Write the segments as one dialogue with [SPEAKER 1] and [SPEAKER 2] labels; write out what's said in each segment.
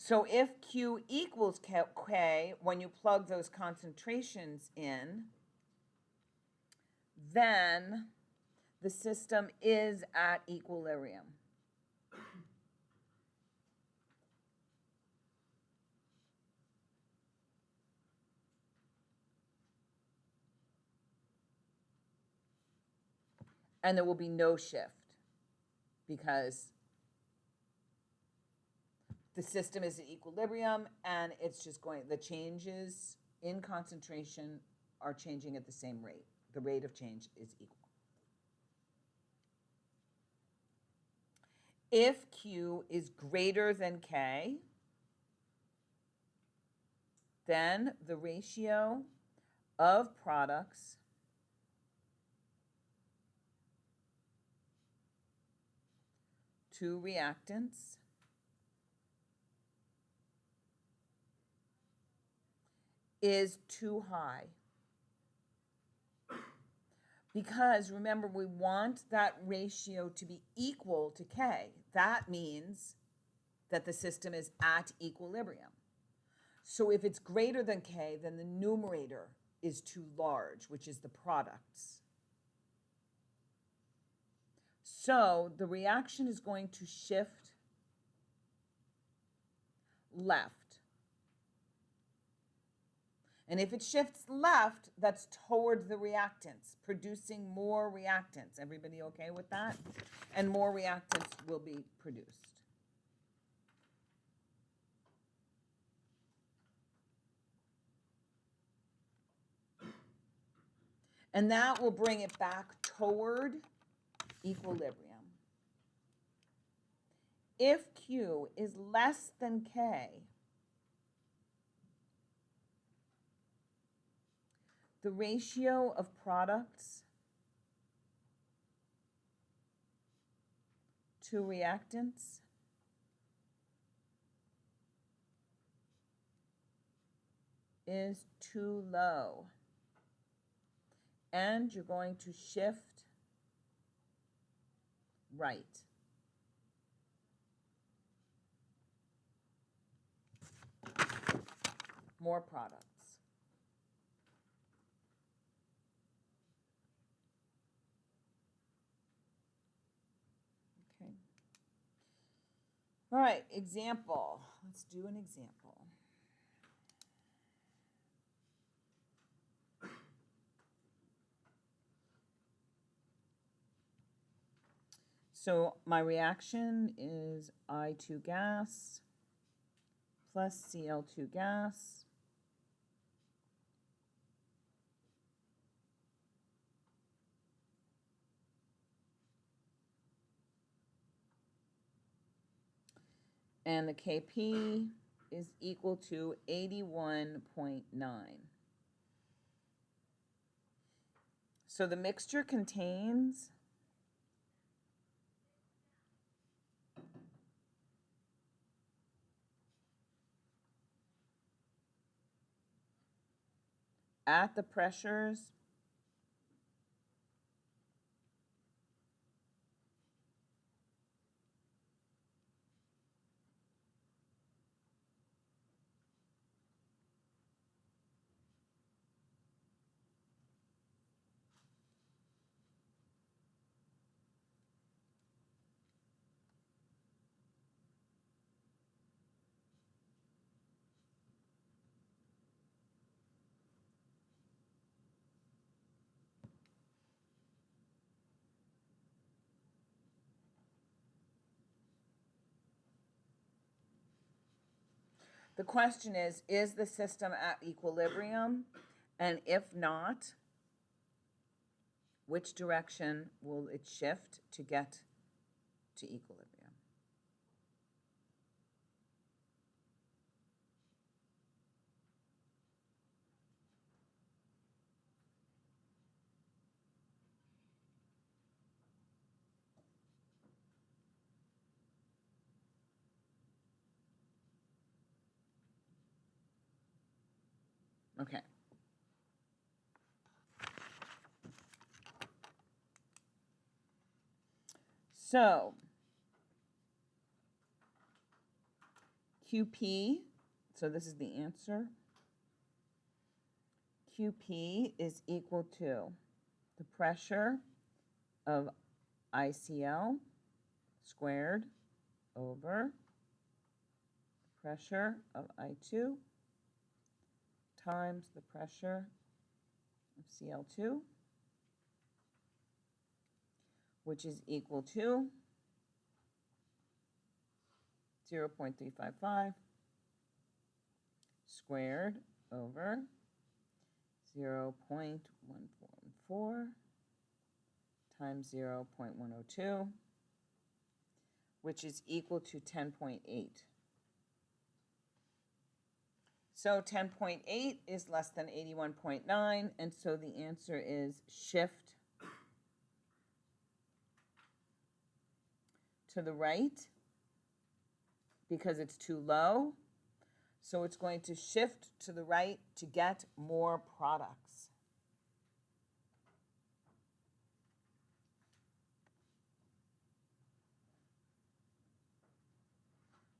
[SPEAKER 1] So if Q equals K, when you plug those concentrations in, then the system is at equilibrium. And there will be no shift because the system is at equilibrium and it's just going, the changes in concentration are changing at the same rate. The rate of change is equal. If Q is greater than K, then the ratio of products to reactants is too high. Because remember, we want that ratio to be equal to K. That means that the system is at equilibrium. So if it's greater than K, then the numerator is too large, which is the products. So the reaction is going to shift left. And if it shifts left, that's toward the reactants, producing more reactants. Everybody okay with that? And more reactants will be produced. And that will bring it back toward equilibrium. If Q is less than K, the ratio of products to reactants is too low. And you're going to shift right. More products. Okay. All right, example. Let's do an example. So my reaction is I2 gas plus Cl2 gas and the Kp is equal to 81.9. So the mixture contains at the pressures the question is the system at equilibrium? And if not, which direction will it shift to get to equilibrium? Okay. So QP, so this is the answer. QP is equal to the pressure of ICL squared over the pressure of I2 times the pressure of CL2, which is equal to 0.355 squared over 0.144 times 0.102, which is equal to 10.8. So 10.8 is less than 81.9, and so the answer is shift to the right because it's too low. So it's going to shift to the right to get more products.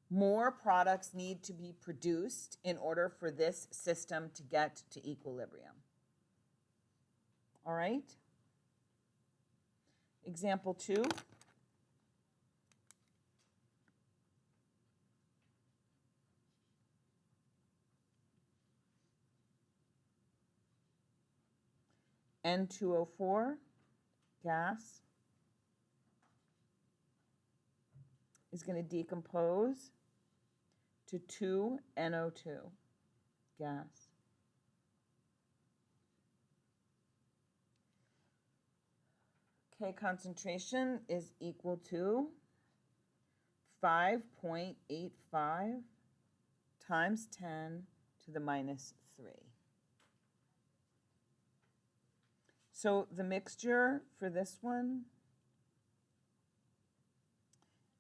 [SPEAKER 1] More products need to be produced in order for this system to get to equilibrium. All right? Example 2. N2O4 gas is going to decompose to 2NO2 gas. K concentration is equal to 5.85 times 10 to the minus 3. So the mixture for this one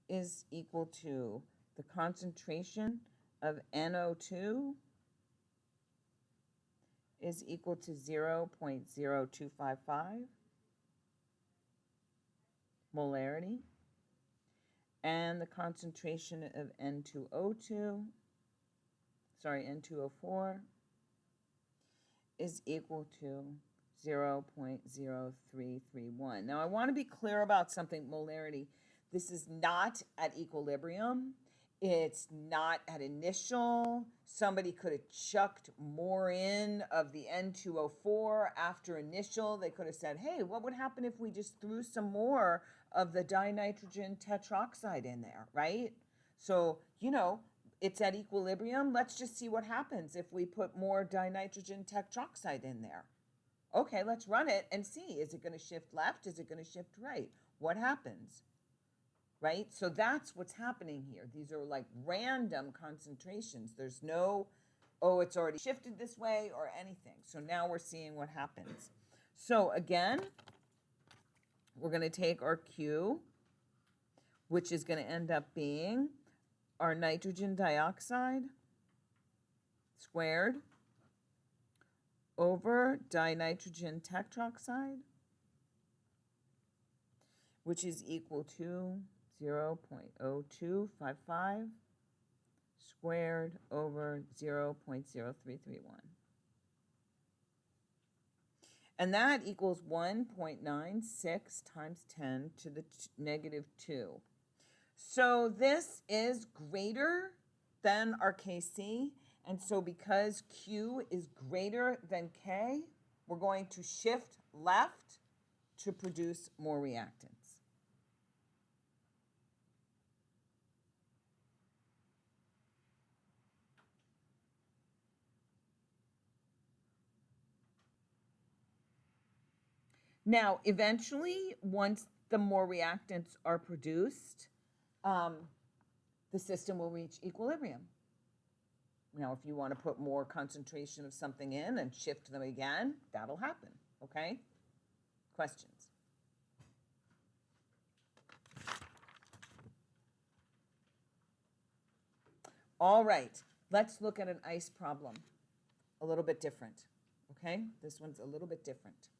[SPEAKER 1] is equal to the concentration of NO2 is equal to 0.0255 molarity, and the concentration of N2O4 is equal to 0.0331. Now I want to be clear about something, molarity. This is not at equilibrium. It's not at initial. Somebody could have chucked more in of the N2O4 after initial. They could have said, hey, what would happen if we just threw some more of the dinitrogen tetroxide in there, right? So, you know, it's at equilibrium. Let's just see what happens if we put more dinitrogen tetroxide in there. Okay, let's run it and see. Is it going to shift left? Is it going to shift right? What happens? Right? So that's what's happening here. These are like random concentrations. There's no, oh, it's already shifted this way or anything. So now we're seeing what happens. So again, we're going to take our Q, which is going to end up being our nitrogen dioxide squared over dinitrogen tetroxide, which is equal to 0.0255 squared over 0.0331. And that equals 1.96 times 10 to the negative 2. So this is greater than our Kc, and so because Q is greater than K, we're going to shift left to produce more reactants. Now, eventually, once the more reactants are produced, the system will reach equilibrium. Now, if you want to put more concentration of something in and shift them again, that'll happen, okay? Questions? All right, let's look at an ice problem. A little bit different, okay? This one's a little bit different.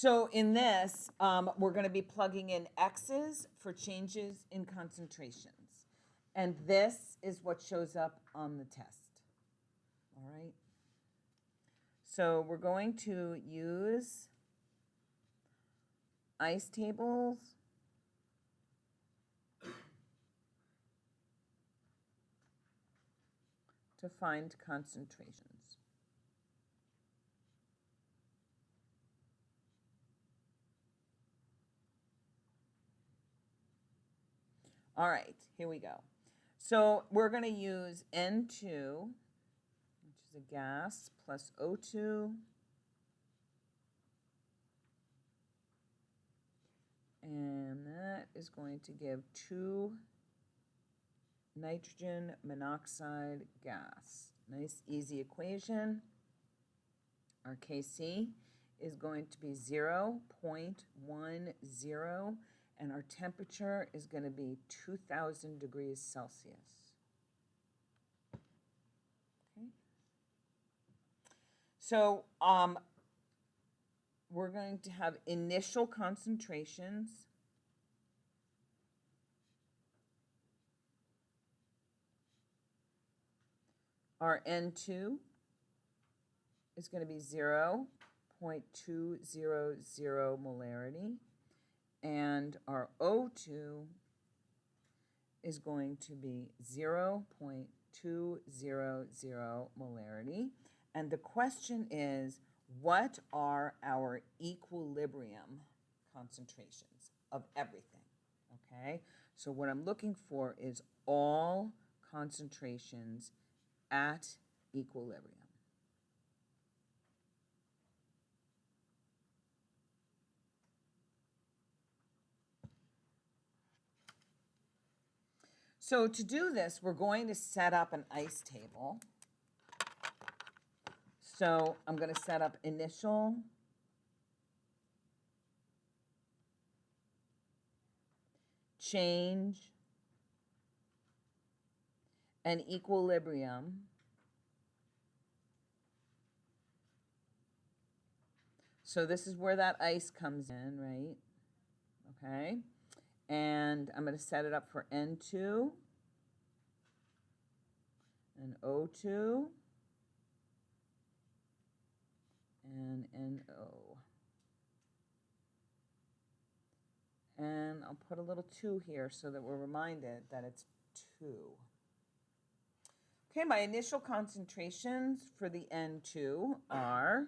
[SPEAKER 1] So in this, we're going to be plugging in X's for changes in concentrations. And this is what shows up on the test. All right. So we're going to use ice tables to find concentrations. All right, here we go. So we're going to use N2, which is a gas, plus O2, and that is going to give 2 nitrogen monoxide gas. Nice, easy equation. Our Kc is going to be 0.10, and our temperature is going to be 2,000 degrees Celsius. Okay. So we're going to have initial concentrations. Our N2 is going to be 0.200 molarity, and our O2 is going to be 0.200 molarity. And the question is, what are our equilibrium concentrations of everything? Okay, so what I'm looking for is all concentrations at equilibrium. So to do this, we're going to set up an ice table. So I'm going to set up initial, change, and equilibrium. So this is where that ice comes in, right? Okay. And I'm going to set it up for N2 and O2 and NO. And I'll put a little 2 here so that we're reminded that it's 2. Okay, my initial concentrations for the N2 are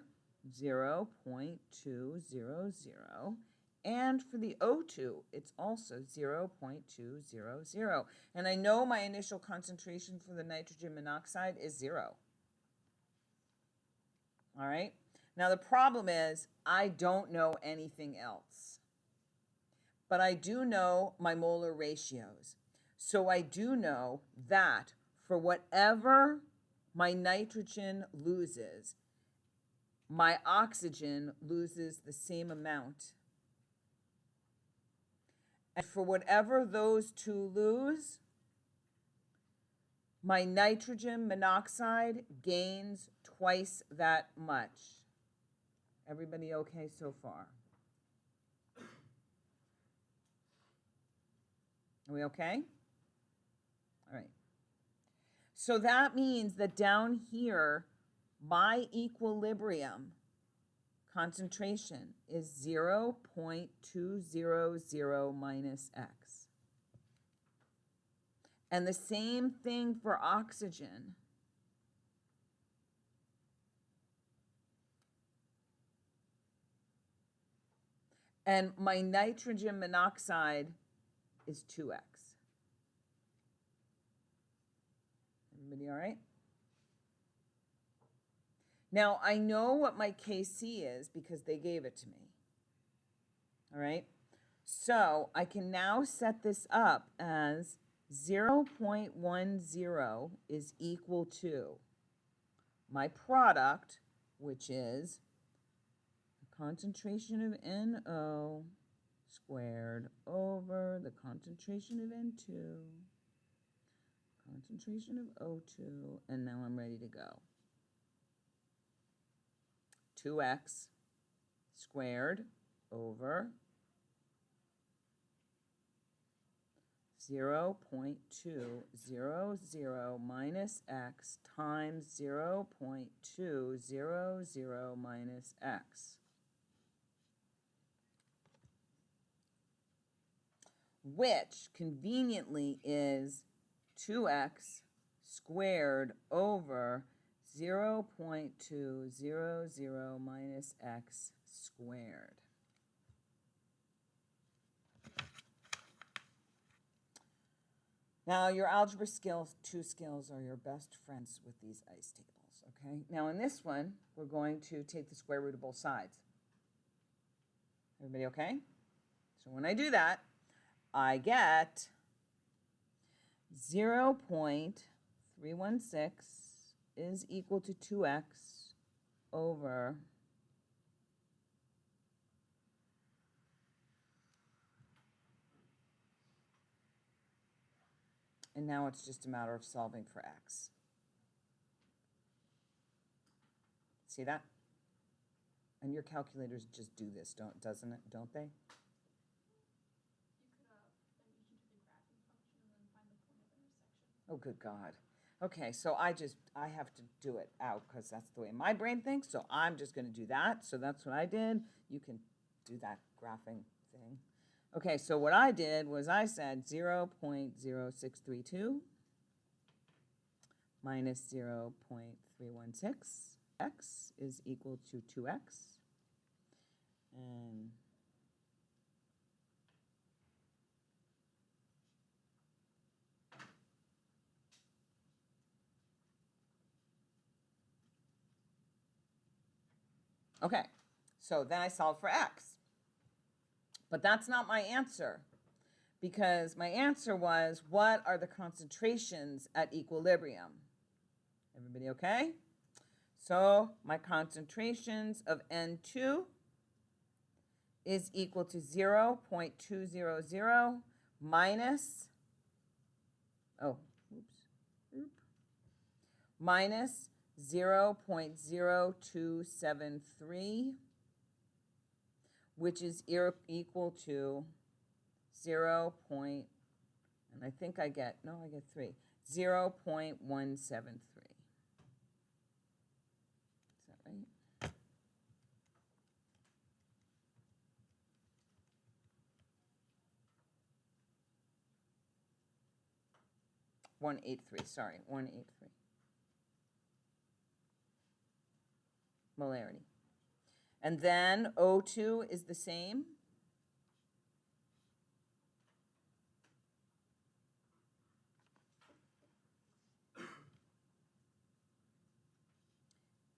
[SPEAKER 1] 0.200. And for the O2, it's also 0.200. And I know my initial concentration for the nitrogen monoxide is 0. All right? Now the problem is I don't know anything else. But I do know my molar ratios. So I do know that for whatever my nitrogen loses, my oxygen loses the same amount. And for whatever those two lose, my nitrogen monoxide gains twice that much. Everybody okay so far? Are we okay? All right. So that means that down here, my equilibrium concentration is 0.200 minus X. And the same thing for oxygen. And my nitrogen monoxide is 2X. Everybody all right? Now, I know what my Kc is because they gave it to me. All right? So I can now set this up as 0.10 is equal to my product, which is the concentration of NO squared over the concentration of N2, concentration of O2, and now I'm ready to go. 2X squared over 0.200 minus x times 0.200 minus x, which conveniently is 2x squared over 0.200 minus x squared. Now, your algebra skills, 2 skills, are your best friends with these ICE tables, okay? Now, in this one, we're going to take the square root of both sides. Everybody okay? So when I do that, I get 0.316 is equal to 2x over and now it's just a matter of solving for x. See that? And your calculators just do this, don't they?
[SPEAKER 2] You could, then you can do the graphing function and then find the point of intersection.
[SPEAKER 1] Oh, good God. Okay, so I have to do it out because that's the way my brain thinks, so I'm just going to do that. So that's what I did. You can do that graphing thing. Okay, so what I did was I said 0.0632 minus 0.316. X is equal to 2x. And okay, so then I solve for x. But that's not my answer, because my answer was, what are the concentrations at equilibrium? Everybody okay? So my concentrations of N2 is equal to 0.200 minus, minus 0.0273, which is equal to 0. And I think I get 3, 0.173. Is that right? Sorry, 183. Molarity. And then O2 is the same.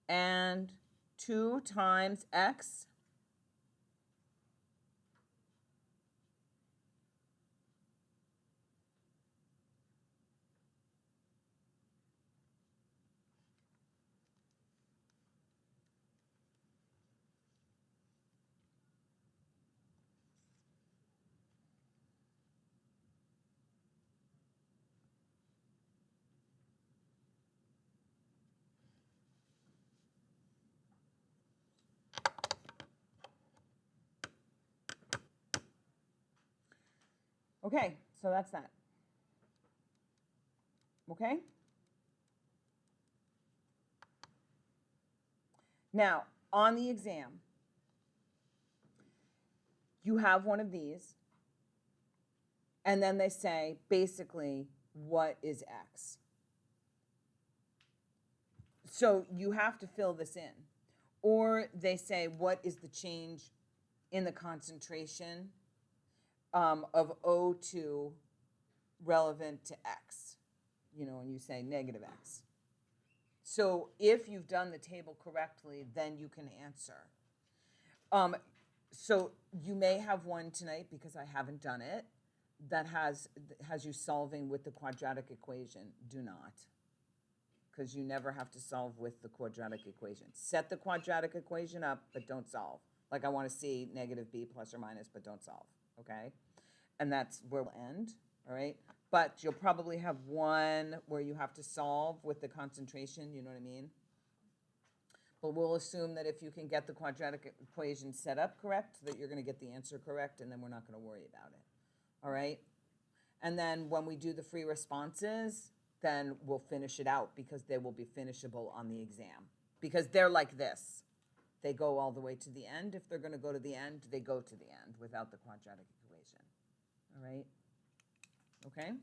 [SPEAKER 1] And 2 times X Okay, so that's that. Okay? Now, on the exam, you have one of these, and then they say, basically, what is X? So you have to fill this in. Or they say, what is the change in the concentration of O2 relevant to X? You know, when you say negative X. So if you've done the table correctly, then you can answer. So you may have one tonight, because I haven't done it, that has you solving with the quadratic equation. Do not, because you never have to solve with the quadratic equation. Set the quadratic equation up, but don't solve. Like, I want to see negative b plus or minus, but don't solve, okay? And that's where we'll end, all right? But you'll probably have one where you have to solve with the concentration, you know what I mean? Well, we'll assume that if you can get the quadratic equation set up correct, that you're gonna get the answer correct, and then we're not gonna worry about it. All right? And then when we do the free responses, then we'll finish it out because they will be finishable on the exam. Because they're like this. They go all the way to the end. If they're gonna go to the end, they go to the end without the quadratic equation. All right? Okay?